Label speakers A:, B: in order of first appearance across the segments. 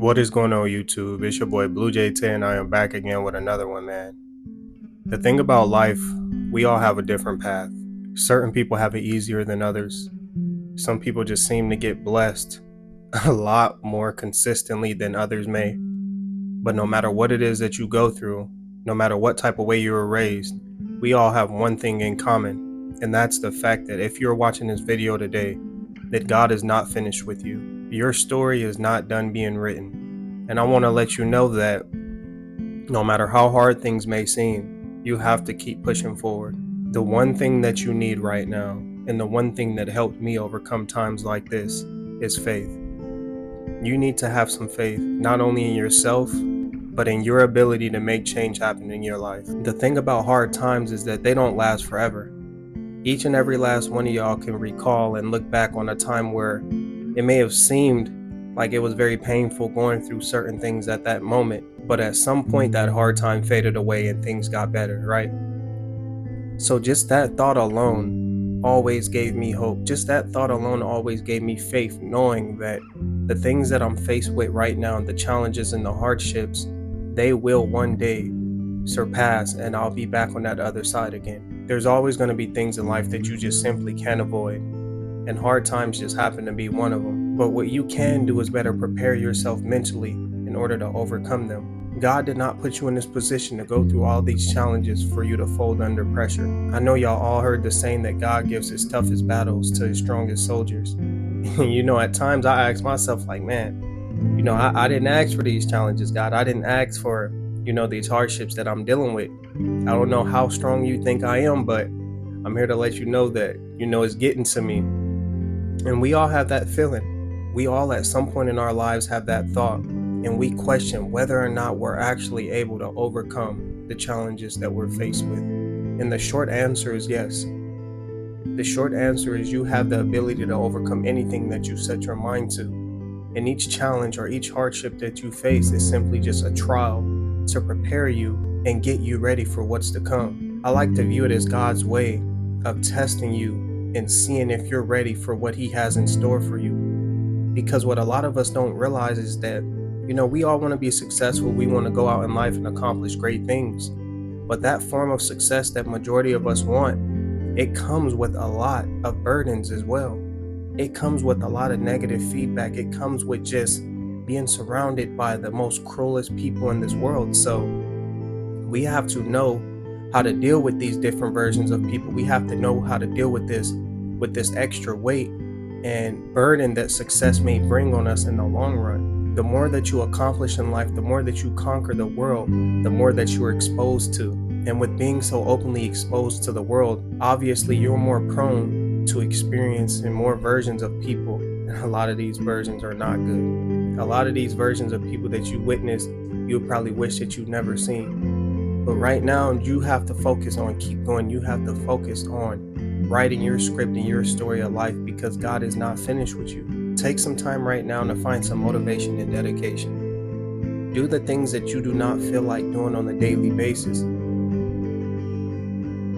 A: What is going on, YouTube? It's your boy Blue J 10. I am back again with another one, man. The thing about life, we all have a different path. Certain people have it easier than others. Some people just seem to get blessed a lot more consistently than others may. But no matter what it is that you go through, no matter what type of way you were raised, we all have one thing in common. And that's the fact that if you're watching this video today, that God is not finished with you. Your story is not done being written. And I want to let you know that no matter how hard things may seem, you have to keep pushing forward. The one thing that you need right now, and the one thing that helped me overcome times like this, is faith. You need to have some faith, not only in yourself, but in your ability to make change happen in your life. The thing about hard times is that they don't last forever. Each and every last one of y'all can recall and look back on a time where it may have seemed like it was very painful going through certain things at that moment, but at some point that hard time faded away and things got better, right? So just that thought alone always gave me hope. Just that thought alone always gave me faith, knowing that the things that I'm faced with right now, the challenges and the hardships, they will one day surpass and I'll be back on that other side again. There's always going to be things in life that you just simply can't avoid, and hard times just happen to be one of them. But what you can do is better prepare yourself mentally in order to overcome them. God did not put you in this position to go through all these challenges for you to fold under pressure. I know y'all all heard the saying that God gives his toughest battles to his strongest soldiers. At times I ask myself like, man, I didn't ask for these challenges, God. I didn't ask for, these hardships that I'm dealing with. I don't know how strong you think I am, but I'm here to let you know that, it's getting to me. And we all have that feeling. We all at some point in our lives have that thought, and we question whether or not we're actually able to overcome the challenges that we're faced with. And the short answer is yes. The short answer is you have the ability to overcome anything that you set your mind to. And each challenge or each hardship that you face is simply just a trial to prepare you and get you ready for what's to come. I like to view it as God's way of testing you and seeing if you're ready for what he has in store for you. Because what a lot of us don't realize is that, we all want to be successful. We want to go out in life and accomplish great things. But that form of success that majority of us want, it comes with a lot of burdens as well. It comes with a lot of negative feedback. It comes with just being surrounded by the most cruelest people in this world. So we have to know how to deal with these different versions of people. We have to know how to deal with this extra weight and burden that success may bring on us in the long run. The more that you accomplish in life, the more that you conquer the world, the more that you're exposed to. And with being so openly exposed to the world, obviously you're more prone to experiencing more versions of people. And a lot of these versions are not good. A lot of these versions of people that you witnessed, you probably wish that you'd never seen. But right now, you have to focus on keep going. You have to focus on writing your script and your story of life, because God is not finished with you. Take some time right now to find some motivation and dedication. Do the things that you do not feel like doing on a daily basis.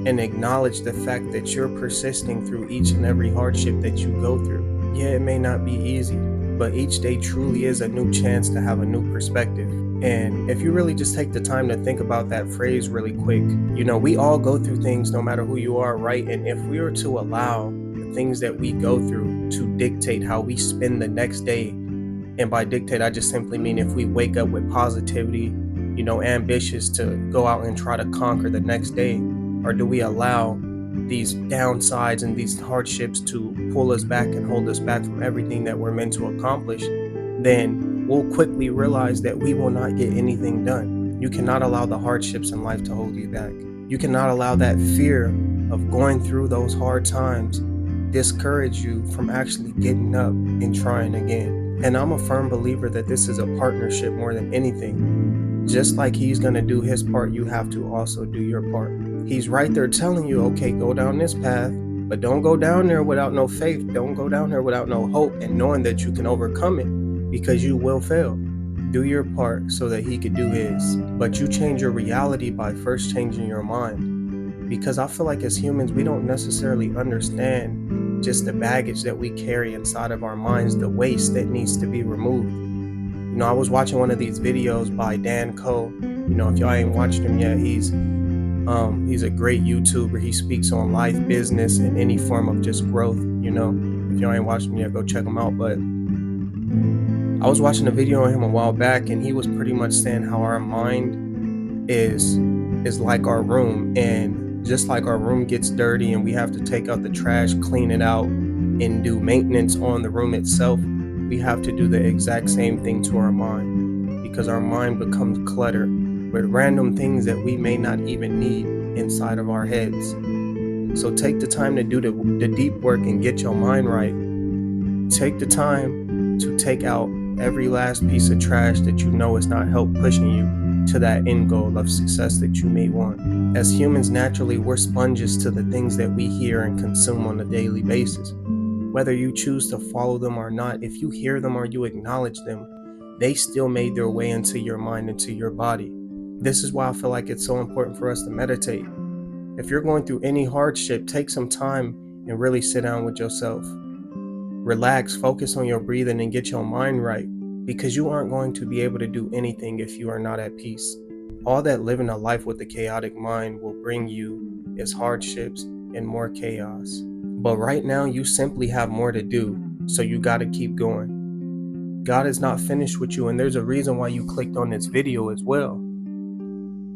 A: And acknowledge the fact that you're persisting through each and every hardship that you go through. Yeah, it may not be easy, but each day truly is a new chance to have a new perspective. And if you really just take the time to think about that phrase really quick, we all go through things no matter who you are, right? And if we were to allow the things that we go through to dictate how we spend the next day, and by dictate, I just simply mean if we wake up with positivity, ambitious to go out and try to conquer the next day, or do we allow these downsides and these hardships to pull us back and hold us back from everything that we're meant to accomplish, then we'll quickly realize that we will not get anything done. You cannot allow the hardships in life to hold you back. You cannot allow that fear of going through those hard times discourage you from actually getting up and trying again. And I'm a firm believer that this is a partnership more than anything. Just like he's going to do his part, you have to also do your part. He's right there telling you, okay, go down this path, but don't go down there without no faith. Don't go down there without no hope and knowing that you can overcome it, because you will fail. Do your part so that he could do his. But you change your reality by first changing your mind. Because I feel like as humans, we don't necessarily understand just the baggage that we carry inside of our minds, the waste that needs to be removed. I was watching one of these videos by Dan Coe. If y'all ain't watched him yet, he's a great YouTuber. He speaks on life, business, and any form of just growth. If y'all ain't watched him yet, go check him out. But I was watching a video on him a while back, and he was pretty much saying how our mind is like our room, and just like our room gets dirty and we have to take out the trash, clean it out, and do maintenance on the room itself, we have to do the exact same thing to our mind, because our mind becomes cluttered with random things that we may not even need inside of our heads. So take the time to do the deep work and get your mind right. Take the time to take out every last piece of trash that you know is not help pushing you to that end goal of success that you may want. As humans, naturally, we're sponges to the things that we hear and consume on a daily basis. Whether you choose to follow them or not, if you hear them or you acknowledge them, they still made their way into your mind, into your body. This is why I feel like it's so important for us to meditate. If you're going through any hardship, take some time and really sit down with yourself. Relax, focus on your breathing, and get your mind right, because you aren't going to be able to do anything if you are not at peace. All that living a life with a chaotic mind will bring you is hardships and more chaos. But right now, you simply have more to do, so you got to keep going. God is not finished with you, and there's a reason why you clicked on this video as well.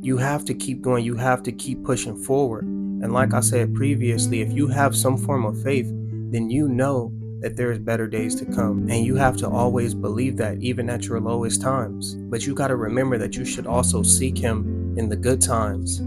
A: You have to keep going. You have to keep pushing forward. And like I said previously, if you have some form of faith, then you know that there's better days to come. And you have to always believe that, even at your lowest times. But you got to remember that you should also seek Him in the good times.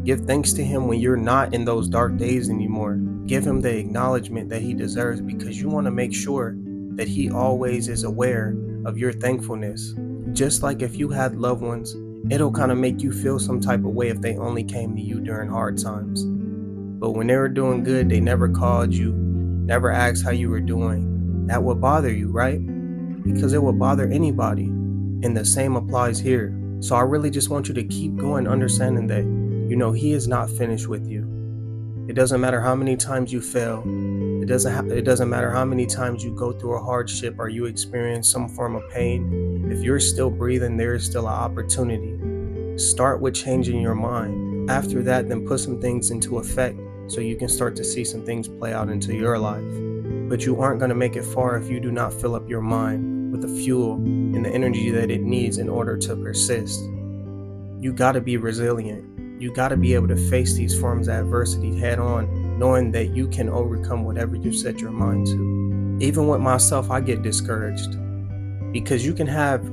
A: Give thanks to Him when you're not in those dark days anymore. Give Him the acknowledgement that He deserves, because you want to make sure that He always is aware of your thankfulness. Just like if you had loved ones, it'll kind of make you feel some type of way if they only came to you during hard times. But when they were doing good, they never called you, never asked how you were doing. That would bother you, right? Because it would bother anybody. And the same applies here. So I really just want you to keep going, understanding that, He is not finished with you. It doesn't matter how many times you fail. It doesn't matter how many times you go through a hardship or you experience some form of pain. If you're still breathing, there is still an opportunity. Start with changing your mind. After that, then put some things into effect so you can start to see some things play out into your life. But you aren't going to make it far if you do not fill up your mind with the fuel and the energy that it needs in order to persist. You got to be resilient. You got to be able to face these forms of adversity head on, knowing that you can overcome whatever you set your mind to. Even with myself, I get discouraged, because you can have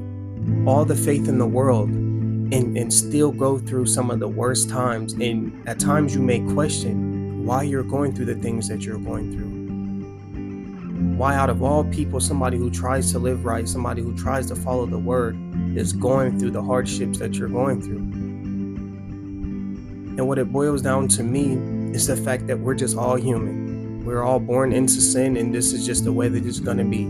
A: all the faith in the world and still go through some of the worst times. And at times you may question why you're going through the things that you're going through. Why, out of all people, somebody who tries to live right, somebody who tries to follow the word, is going through the hardships that you're going through. And what it boils down to me is the fact that we're just all human. We're all born into sin, and this is just the way that it's going to be.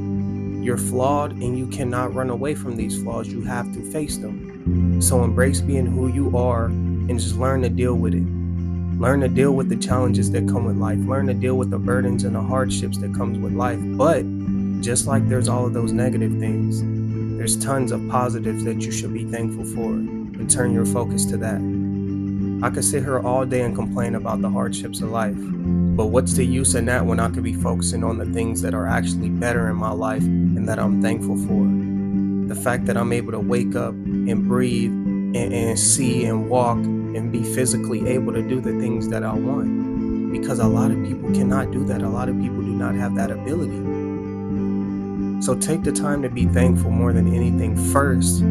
A: You're flawed, and you cannot run away from these flaws. You have to face them. So embrace being who you are and just learn to deal with it. Learn to deal with the challenges that come with life. Learn to deal with the burdens and the hardships that comes with life. But just like there's all of those negative things, there's tons of positives that you should be thankful for, and turn your focus to that. I could sit here all day and complain about the hardships of life, but what's the use in that when I could be focusing on the things that are actually better in my life and that I'm thankful for? The fact that I'm able to wake up and breathe and see and walk and be physically able to do the things that I want, because a lot of people cannot do that. A lot of people do not have that ability. So take the time to be thankful more than anything first,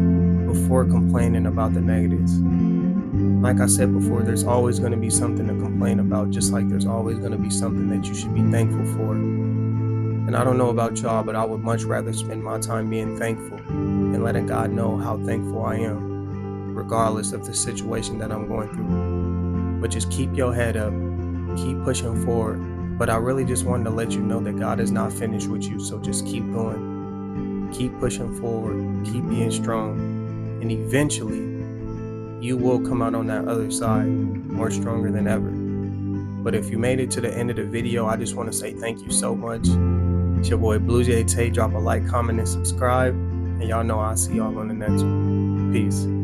A: before complaining about the negatives. Like I said before, there's always going to be something to complain about, just like there's always going to be something that you should be thankful for. And I don't know about y'all, but I would much rather spend my time being thankful and letting God know how thankful I am, regardless of the situation that I'm going through. But just keep your head up, keep pushing forward. But I really just wanted to let you know that God is not finished with you, so just keep going. Keep pushing forward, keep being strong, and eventually you will come out on that other side more stronger than ever. But if you made it to the end of the video, I just want to say thank you so much. It's your boy Blue Jay Tay. Drop a like, comment, and subscribe. And y'all know I'll see y'all on the next one. Peace.